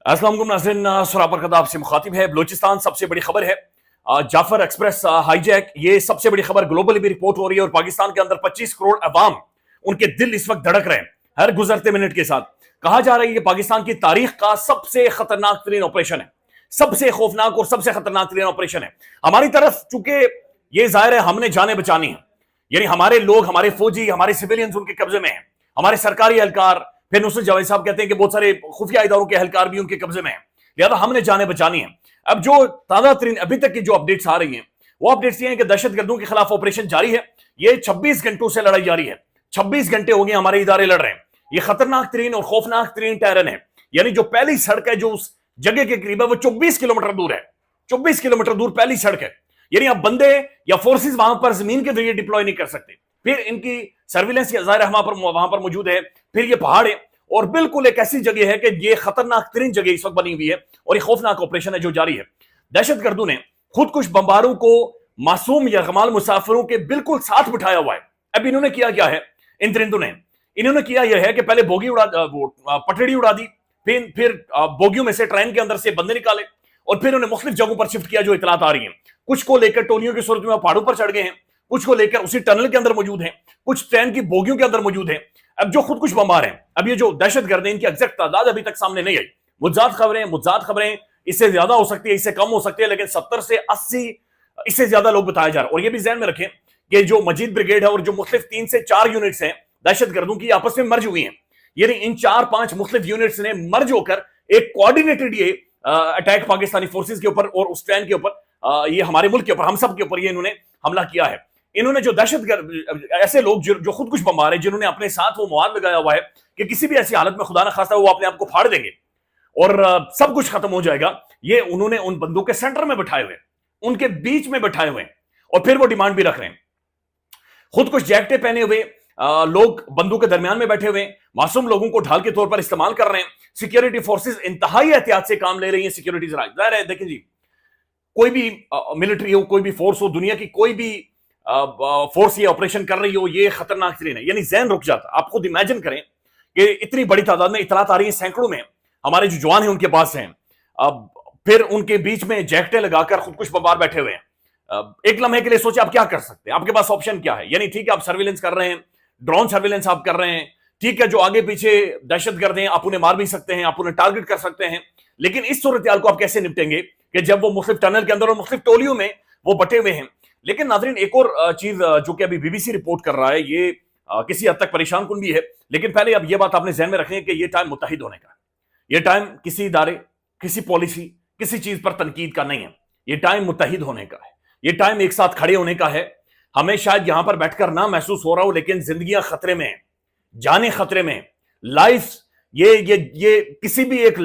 अस्सलाम वालेकुम नाज़रीन, सुरापर कदा आपसे मुखातिब है। बलूचिस्तान सबसे बड़ी खबर है, जाफर एक्सप्रेस हाईजैक। ये सबसे बड़ी खबर ग्लोबली भी रिपोर्ट हो रही है और पाकिस्तान के अंदर 25 करोड़ अवाम, उनके दिल इस वक्त धड़क रहे हैं हर गुजरते मिनट के साथ। कहा जा रहा है कि पाकिस्तान की तारीख का सबसे खतरनाक तरीन ऑपरेशन है, सबसे खौफनाक और सबसे खतरनाक तरीन ऑपरेशन है। हमारी तरफ चूंकि ये जाहिर है हमने जाने बचानी है, यानी हमारे लोग, हमारे फौजी, हमारे सिविलियंस उनके कब्जे में हैं, हमारे सरकारी एहलकार, फिर नुसरत जावेद साहब कहते हैं कि बहुत सारे खुफिया इदारों के एहलकार भी उनके कब्जे में हैं, लिहाजा हमने जाने बचानी है। अब जो ताजा तरीन अभी तक की जो अपडेट्स आ रही हैं, वो अपडेट्स ये हैं कि दहशतगर्दों के खिलाफ ऑपरेशन जारी है। ये 26 घंटों से लड़ाई जारी है, 26 घंटे हो गए हमारे इदारे लड़ रहे हैं। ये खतरनाक तरीन और खौफनाक तरीन टेरन है, यानी जो पहली सड़क है जो उस जगह के करीब है वो 24 किलोमीटर दूर है। 24 किलोमीटर दूर पहली सड़क है, यानी अब बंदे या फोर्सेस वहां पर जमीन के जरिए डिप्लॉय नहीं कर सकते। फिर इनकी सर्विलेंस की जाहिर वहां पर मौजूद है। फिर ये पहाड़ है और बिल्कुल एक ऐसी जगह है कि ये खतरनाक तरीन जगह इस वक्त बनी हुई है और ये खौफनाक ऑपरेशन है जो जारी है। दहशतगर्दों ने खुद कुछ बमबारों को मासूम या गमाल मुसाफिरों के बिल्कुल साथ बिठाया हुआ है। अब इन्होंने किया क्या है, इन दरिंदों ने इन्होंने किया यह है कि पहले बोगी पटड़ी उड़ा दी, फिर बोगियों में से ट्रेन के अंदर से बंदे निकाले और फिर उन्हें मुख्तलिफ जगहों पर शिफ्ट किया जो इतलात आ रही है। कुछ को लेकर टोलियों की सूरत में पहाड़ों पर चढ़ गए हैं, कुछ को लेकर उसी टनल के अंदर मौजूद हैं, कुछ ट्रेन की बोगियों के अंदर मौजूद हैं। अब जो खुद कुछ बमबार हैं, अब ये जो दहशतगर्द हैं, इनकी एग्जैक्ट तादाद अभी तक सामने नहीं आई। मुज्जात खबरें इससे ज्यादा हो सकती है, इससे कम हो सकती है, लेकिन 70 से 80 इससे ज्यादा लोग बताए जा रहे हैं। और ये भी ध्यान में रखें कि जो मजीद ब्रिगेड है और जो मुख्तलिफ 3 से 4 यूनिट्स हैं दहशतगर्दों की, आपस में मर्ज हुई हैं। यानी इन 4-5 मुख्तलिफ यूनिट्स ने मर्ज होकर एक कोऑर्डिनेटेड ये अटैक पाकिस्तानी फोर्सेस के ऊपर और उस ट्रेन के ऊपर, ये हमारे मुल्क के ऊपर, हम सब के ऊपर ये इन्होंने हमला किया है। इन्होंने जो दहशतगर्द ऐसे लोग जो खुद कुछ बमबार है, जिन्होंने अपने साथ वो मुआद लगाया हुआ है कि किसी भी ऐसी हालत में खुदा न खास्ता वो अपने आप को फाड़ देंगे और सब कुछ खत्म हो जाएगा, ये उन्होंने उन बंदों के सेंटर में बैठाए हुए, उनके बीच में बैठाए हुए और फिर वो डिमांड भी रख रहे हैं। खुद कुछ जैकेटें पहने हुए लोग बंदों के दरमियान में बैठे हुए मासूम लोगों को ढाल के तौर पर इस्तेमाल कर रहे हैं। सिक्योरिटी फोर्सेस इंतहाई एहतियात से काम ले रही है। सिक्योरिटी जाहिर है, देखिए जी, कोई भी मिलिट्री हो, कोई भी फोर्स हो, दुनिया की कोई भी फोर्स ये ऑपरेशन कर रही हो, ये खतरनाक तरीन है। यानी ज़हन रुक जाता। आप खुद इमेजिन करें कि इतनी बड़ी तादाद में इतलात आ रही है, सैकड़ों में हमारे जो जवान हैं उनके पास हैं, अब फिर उनके बीच में जैकेटें लगाकर खुद कुछ बमबार बैठे हुए हैं। एक लम्हे के लिए सोचे आप क्या कर सकते हैं, आपके पास ऑप्शन क्या है। यानी ठीक है, आप सर्विलेंस कर रहे हैं, ड्रोन सर्विलेंस आप कर रहे हैं, ठीक है, जो आगे पीछे दहशतगर्द हैं आप उन्हें मार भी सकते हैं, आप उन्हें टारगेट कर सकते हैं, लेकिन इस सूरत हाल को आप कैसे निपटेंगे कि जब वो मुख्तलिफ टनल के अंदर और मुख्तलिफ टोलियों में वो बटे हुए हैं। लेकिन नाज़रीन, एक और चीज जो कि अभी बीबीसी रिपोर्ट कर रहा है, ये किसी हद तक परेशान कुन भी है, लेकिन पहले अब ये बात आपने ज़हन में रखें कि ये टाइम मुत्तहिद होने का है। ये टाइम किसी इदारे, किसी पॉलिसी, किसी चीज पर तनकीद का नहीं है। ये टाइम मुत्तहिद होने का है, ये टाइम एक साथ खड़े होने का है। हमें शायद यहां पर बैठकर ना महसूस हो रहा हो, लेकिन जिंदगियां खतरे में, जाने खतरे में, लाइफ ये किसी भी एक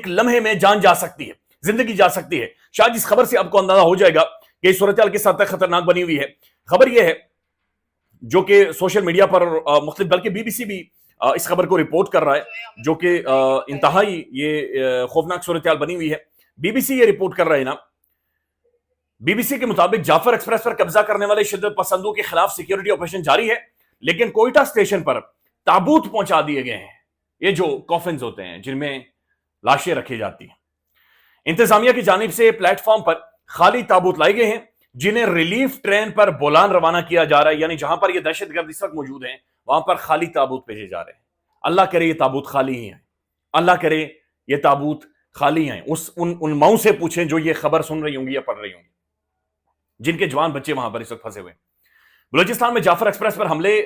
लम्हे में जान जा सकती है, जिंदगी जा सकती है। शायद इस खबर से आपको अंदाजा हो जाएगा कि सूरत हाल किस हद तक खतरनाक बनी हुई है। खबर यह है जो कि सोशल मीडिया पर मुख्तलिफ, बल्कि बीबीसी भी इस खबर को रिपोर्ट कर रहा है, जो कि इंतहाई ये खौफनाक सूरत हाल बनी हुई है। बीबीसी ये रिपोर्ट कर रहा है ना, बीबीसी के मुताबिक जाफर एक्सप्रेस पर कब्जा करने वाले शिद्दत पसंदों के खिलाफ सिक्योरिटी ऑपरेशन जारी है, लेकिन कोयटा स्टेशन पर ताबूत पहुंचा दिए गए हैं। ये जो कॉफिन्स होते हैं जिनमें लाशें रखी जाती हैं, इंतजामिया की जानिब से प्लेटफॉर्म पर खाली ताबूत लाए गए हैं, जिन्हें रिलीफ ट्रेन पर बोलान रवाना किया जा रहा है। यानी जहां पर ये दहशतगर्द इस वक्त मौजूद हैं, वहां पर खाली ताबूत भेजे जा रहे हैं। अल्लाह करे ये ताबूत खाली ही है, अल्लाह करे ये ताबूत खाली हैं। उन माओं से पूछें जो ये खबर सुन रही होंगी या पढ़ रही होंगी, जिनके जवान बच्चे वहां पर इस वक्त फंसे हुए। बलूचिस्तान में जाफर एक्सप्रेस पर हमले,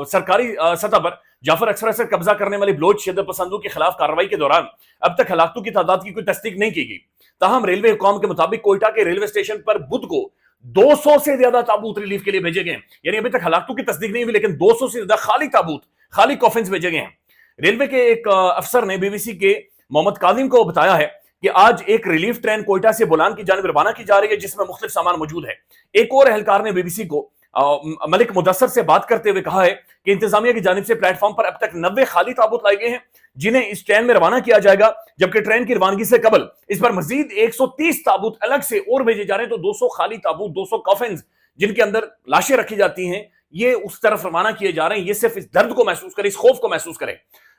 सरकारी सतह पर जाफर एक्सप्रेस पर कब्जा करने वाली बलोच शिद्दत पसंदों के खिलाफ कार्रवाई के दौरान अब तक हलाकतों की तादाद की कोई तस्दीक नहीं की गई। ताहम रेलवे हुकाम के मुताबिक कोयटा के रेलवे स्टेशन पर बुध को 200 से ज्यादा ताबूत रिलीफ के लिए भेजे गए। यानी अभी तक हलाकतों की तस्दीक नहीं हुई, लेकिन 200 से ज्यादा खाली ताबूत, खाली कॉफिन्स भेजे गए हैं। रेलवे के एक अफसर ने बीबीसी के मोहम्मद कादिम को बताया है कि आज एक रिलीफ ट्रेन कोयटा से बोलान की जानिब रवाना की जा रही है, जिसमें मुख्तलिफ सामान मौजूद है। एक और एहलकार ने बीबीसी को मलिक मुदस्सर से बात करते हुए कहा है कि इंतजामिया की जानिब से प्लेटफॉर्म पर अब तक 90 खाली ताबूत लाए गए हैं, जिन्हें इस ट्रेन में रवाना किया जाएगा, जबकि ट्रेन की रवानगी से कबल इस पर मजीद 130 ताबूत अलग से और भेजे जा रहे हैं। तो 200 खाली ताबूत, 200 कॉफिन्स जिनके अंदर लाशें रखी जाती हैं, ये उस तरफ रवाना किए जा रहे हैं। ये सिर्फ इस दर्द को महसूस करें, इस खौफ को महसूस करें।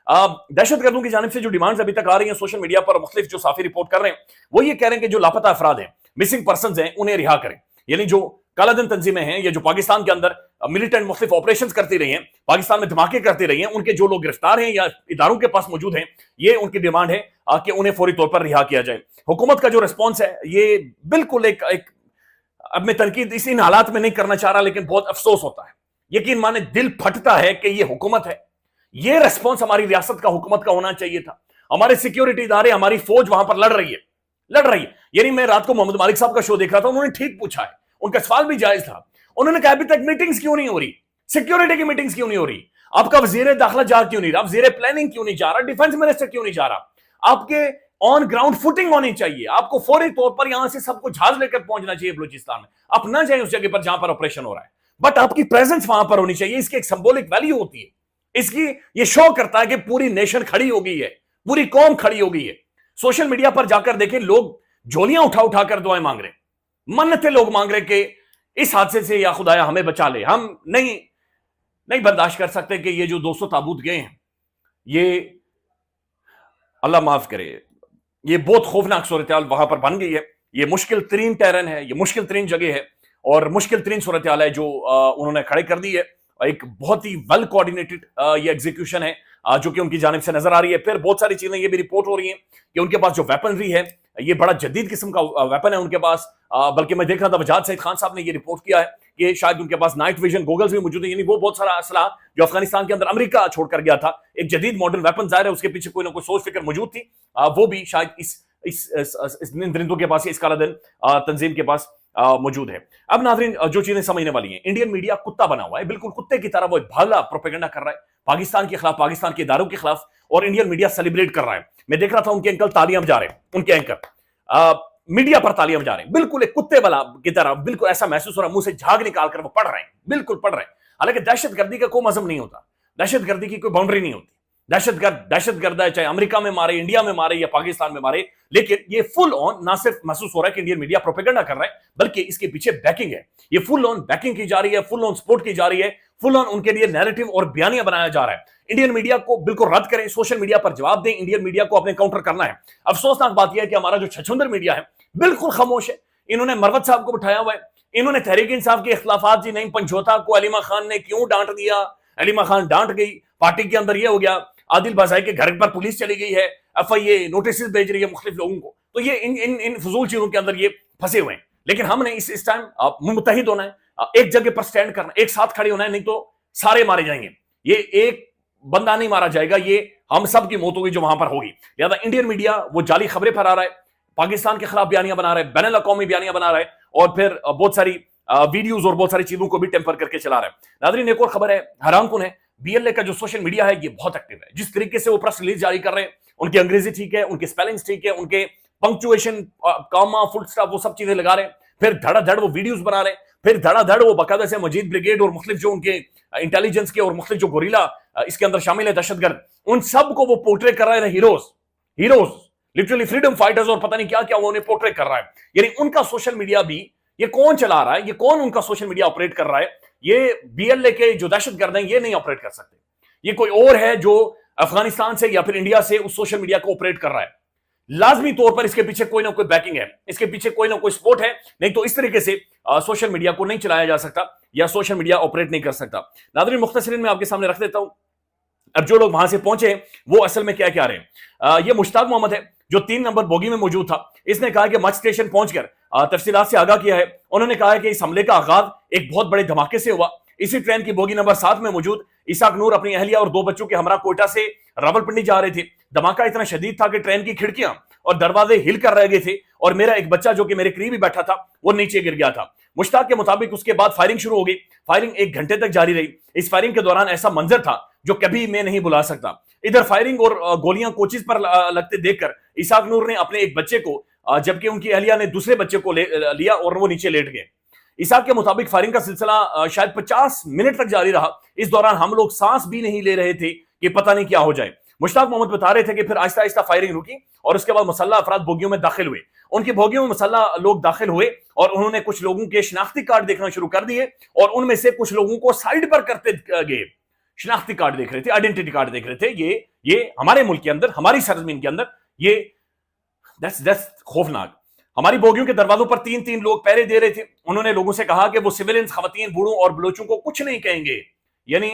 दहशत गर्दों की जानिब से जो डिमांड्स अभी तक आ रही हैं सोशल मीडिया पर, मुख्तलिफ जो साफी रिपोर्ट कर रहे हैं, वो ये कह रहे हैं कि जो लापता अफराद हैं, मिसिंग पर्सन हैं, उन्हें रिहा करें। यानी जो कालाधन तंजीमें हैं या जो पाकिस्तान के अंदर मिलिटेंट मुख्तलिफ ऑपरेशंस करती रही हैं, पाकिस्तान में धमाके करती रही हैं, उनके जो लोग गिरफ्तार हैं या इदारों के पास मौजूद हैं, ये उनकी डिमांड है कि उन्हें फौरी तौर पर रिहा किया जाए। हुकूमत का जो रिस्पॉन्स है ये बिल्कुल एक अब मैं तनकीद इन हालात में नहीं करना चाह रहा, लेकिन बहुत अफसोस होता है, यकीन माने दिल फटता है कि ये हुकूमत है। ये रिस्पॉन्स हमारी रियासत का, हुकूमत का होना चाहिए था। हमारे सिक्योरिटी इदारे, हमारी फौज वहां पर लड़ रही है। यानी मैं रात को मोहम्मद मालिक साहब का शो देख रहा था, उन्होंने ठीक पूछा है, उनका सवाल भी जायज था। उन्होंने कहा अभी तक मीटिंग्स क्यों नहीं हो रही, सिक्योरिटी की मीटिंग्स क्यों नहीं हो रही, आपका वजीर दाखिला जा क्यों नहीं रहा, वजीर प्लानिंग क्यों नहीं जा रहा, डिफेंस मिनिस्टर क्यों नहीं जा रहा, आपके ऑन ग्राउंड फुटिंग होनी चाहिए, आपको फौरी तौर पर यहां से सबको जहाज लेकर पहुंचना चाहिए बलूचिस्तान में, आप ना जाए उस जगह पर जहां पर ऑपरेशन हो रहा है, बट आपकी प्रेजेंस वहां पर होनी चाहिए। इसकी एक सिंबॉलिक वैल्यू होती है, इसकी ये शो करता है कि पूरी नेशन खड़ी हो गई है, पूरी कौम खड़ी हो गई है। सोशल मीडिया पर जाकर देखें, लोग झोलियां उठा उठा कर दुआएं मांग रहे, मन्नतें लोग मांग रहे कि इस हादसे से या खुदाया हमें बचा ले, हम नहीं बर्दाश्त कर सकते कि ये जो 200 ताबूत गए हैं, ये अल्लाह माफ करे, ये बहुत खौफनाक सूरत हाल वहां पर बन गई है। ये मुश्किल तरीन टेरन है, ये मुश्किल तरीन जगह है और मुश्किल तरीन सूरत हाल है जो उन्होंने खड़े कर दी है। एक बहुत ही वेल कोऑर्डिनेटेड ये एग्जीक्यूशन है जो कि उनकी जानिब से नजर आ रही है। फिर बहुत सारी चीजें ये भी रिपोर्ट हो रही हैं कि उनके पास जो वेपनरी है ये बड़ा जदीद किस्म का वेपन है उनके पास। बल्कि मैं देख रहा था वजाद सईद खान साहब ने ये रिपोर्ट किया है कि शायद उनके पास नाइट विजन गॉगल्स भी मौजूद है, यानी वो बहुत सारा असला जो अफगानिस्तान के अंदर अमेरिका छोड़कर गया था, एक जदीद मॉडर्न वेपन जाहिर है उसके पीछे कोई ना कोई सोच फिक्र मौजूद थी, वो भी शायद इस दरिंदों के पास, इस कालाधन तंजीम के पास मौजूद है। अब नाज़रीन जो चीजें समझने वाली हैं, इंडियन मीडिया कुत्ता बना हुआ है, बिल्कुल कुत्ते की तरह वो भाला प्रोपेगेंडा कर रहा है पाकिस्तान के खिलाफ, पाकिस्तान के इदारों के खिलाफ, और इंडियन मीडिया सेलिब्रेट कर रहा है। मैं देख रहा था उनके अंकल तालियां बजा रहे हैं, उनके एंकर मीडिया पर तालियां बजा रहे हैं, बिल्कुल एक कुत्ते वाला की तरह, बिल्कुल ऐसा महसूस हो रहा है मुंह से झाग निकाल कर वो पढ़ रहे हैं, बिल्कुल पढ़ रहे हैं। हालांकि दहशतगर्दी का कोई मजहब नहीं होता, दहशतगर्दी की कोई बाउंड्री नहीं होती। दहशतगर्द है, चाहे अमेरिका में मारे, इंडिया में मारे या पाकिस्तान में मारे, लेकिन ये फुल ऑन ना सिर्फ महसूस हो रहा है कि इंडियन मीडिया प्रोपेगेंडा कर रहा है, बल्कि इसके पीछे बैकिंग है। ये फुल ऑन बैकिंग की जा रही है, फुल ऑन सपोर्ट की जा रही है, फुल ऑन उनके लिए नैरेटिव और बयानियां बनाया जा रहा है। इंडियन मीडिया को बिल्कुल रद्द करें, सोशल मीडिया पर जवाब दें, इंडियन मीडिया को अपने काउंटर करना है। अफसोसनाक बात यह है कि हमारा जो छछूंदर मीडिया है बिल्कुल खामोश है। इन्होंने मरवत साहब को बिठाया हुआ है, इन्होंने तहरीक इंसाफ के इख्लाफात जी नहीं, पंजोता को अलीमा खान ने क्यों डांट दिया, अलीमा खान डांट गई, पार्टी के अंदर यह हो गया, आदिल बाज़ाई के घर पर पुलिस चली गई है, एफआईए नोटिस भेज रही है मुख्तलिफ लोगों को, तो ये इन फजूल चीजों के अंदर ये फंसे हुए हैं। लेकिन हमने इस टाइम मुत्तहिद होना है, एक जगह पर स्टैंड करना, एक साथ खड़े होना है, नहीं तो सारे मारे जाएंगे। ये एक बंदा नहीं मारा जाएगा, ये हम सब की मौत होगी जो वहां पर होगी। लिहाजा इंडियन मीडिया वो जाली खबरें फैला रहा है, पाकिस्तान के खिलाफ बयानियां बना रहा है, बैनुल अक़वामी बयानियां बना रहा है, और फिर बहुत सारी वीडियोज और बहुत सारी चीजों को भी टेम्पर करके चला रहा है। नाज़रीन एक और खबर है, हैरानकुन है, बीएलए का जो सोशल मीडिया है ये बहुत एक्टिव है। जिस तरीके से वो प्रेस रिलीज जारी कर रहे हैं, उनकी अंग्रेजी ठीक है, उनके स्पेलिंग्स ठीक है, उनके पंक्चुएशन, कॉमा, फुल स्टॉप, वो सब चीजें लगा रहे हैं, फिर धड़ाधड़ वो वीडियोस बना रहे हैं, फिर धड़ाधड़ वो बाकायदा से मजीद ब्रिगेड और मुख्तलिफ जो उनके इंटेलिजेंस के और मुख्तलिफ जो गोरिल्ला इसके अंदर शामिल है दहशतगर्द, उन सब को वो पोर्ट्रे कर रहे हैं हीरोज, लिटरली फ्रीडम फाइटर्स और पता नहीं क्या क्या वो उन्हें पोर्ट्रे कर रहा है। यानी उनका सोशल मीडिया भी, ये कौन चला रहा है, ये कौन उनका सोशल मीडिया ऑपरेट कर रहा है, ये बीएलए के जो दहशतगर्द हैं ये नहीं ऑपरेट कर सकते, ये कोई और है जो अफगानिस्तान से या फिर इंडिया से उस सोशल मीडिया को ऑपरेट कर रहा है। लाजमी तौर पर इसके पीछे कोई ना कोई बैकिंग है, इसके पीछे कोई ना कोई सपोर्ट है, नहीं तो इस तरीके से सोशल मीडिया को नहीं चलाया जा सकता या सोशल मीडिया ऑपरेट नहीं कर सकता। नाज़रीन मुख्तसरीन मैं आपके सामने रख देता हूं, अब जो लोग वहां से पहुंचे वो असल में क्या क्या रहे हैं। ये मुश्ताक मोहम्मद है जो 3 नंबर बोगी में मौजूद था, इसने कहा कि मच स्टेशन पहुंचकर तफसीलात से आगाह किया है। उन्होंने कहा है कि इस हमले का आगाज एक बहुत बड़े धमाके से हुआ। इसी ट्रेन की बोगी नंबर 7 में मौजूद इसाक नूर अपनी अहलिया और 2 बच्चों के हमरा कोयटा से रावलपिंडी जा रहे थे। धमाका इतना शदीद था कि ट्रेन की खिड़कियां और दरवाजे हिल कर रह गए थे और मेरा एक बच्चा जो कि मेरे करीब ही बैठा था वो नीचे गिर गया था। मुश्ताक के मुताबिक उसके बाद फायरिंग शुरू हो गई। फायरिंग 1 घंटे तक जारी रही। इस फायरिंग के दौरान ऐसा मंजर था जो कभी मैं नहीं भुला सकता। इधर फायरिंग और गोलियां कोचिज पर लगते देखकर इसाक नूर ने अपने एक बच्चे को, जबकि उनकी अहलिया ने दूसरे बच्चे को लिया और वो नीचे लेट गए। इसाक के मुताबिक फायरिंग का सिलसिला शायद 50 मिनट तक जारी रहा। इस दौरान हम लोग सांस भी नहीं ले रहे थे कि पता नहीं क्या हो जाए। मुश्ताक मोहम्मद बता रहे थे कि फिर आहिस्ता आहिस्ता फायरिंग रुकी और उसके बाद मुसल्लह अफराद बोगियों में दाखिल हुए। उनकी बोगियों में मुसल्लह लोग दाखिल हुए और उन्होंने कुछ लोगों के शनाख्ती कार्ड देखना शुरू कर दिए और उनमें से कुछ लोगों को साइड पर करते गए। शनाख्ती कार्ड देख रहे थे, आइडेंटिटी कार्ड देख रहे थे। ये हमारे मुल्क के अंदर, हमारी सरजमीन के अंदर, ये दैट्स खौफनाक। हमारी बोगियों के दरवाजों पर 3-3 लोग पहरे दे रहे थे। उन्होंने लोगों से कहा कि वो सिविलियंस, खवातीन, बूढ़ों और बलोचों को कुछ नहीं कहेंगे। यानी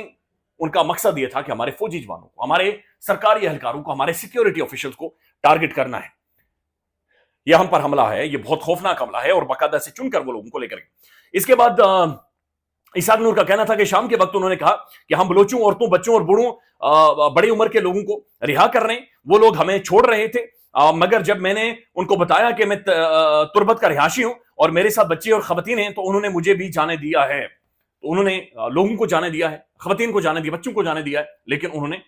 उनका मकसद यह था कि हमारे फौजी जवानों को, हमारे सरकारी एहलकारों को, हमारे सिक्योरिटी ऑफिशियल्स को टारगेट करना है। यह हम पर हमला है, यह बहुत खौफनाक हमला है, और बाकायदा से चुनकर वो लोगों को लेकर गए। इसके बाद इसहाक नूर का कहना था कि शाम के वक्त उन्होंने कहा कि हम बलोचों, औरतों, बच्चों और बूढ़ों, बड़ी उम्र के लोगों को रिहा कर रहे हैं। वो लोग हमें छोड़ रहे थे, मगर जब मैंने उनको बताया कि मैं तुर्बत का रिहाशी हूं और मेरे साथ बच्चे और खवातीन हैं, तो उन्होंने मुझे भी जाने दिया है। तो उन्होंने लोगों को जाने दिया है, खवातीन को जाने दिया, बच्चों को जाने दिया है, लेकिन उन्होंने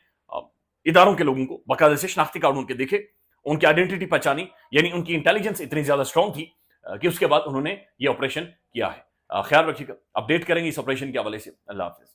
इदारों के लोगों को बाकायदा से शनाख्ती कार्ड उनके देखे, उनकी आइडेंटिटी पहचानी। यानी उनकी इंटेलिजेंस इतनी ज्यादा स्ट्रांग थी कि उसके बाद उन्होंने ये ऑपरेशन किया है। ख्याल रखिएगा, अपडेट करेंगे इस ऑपरेशन के हवाले से। अल्लाह हाफिज।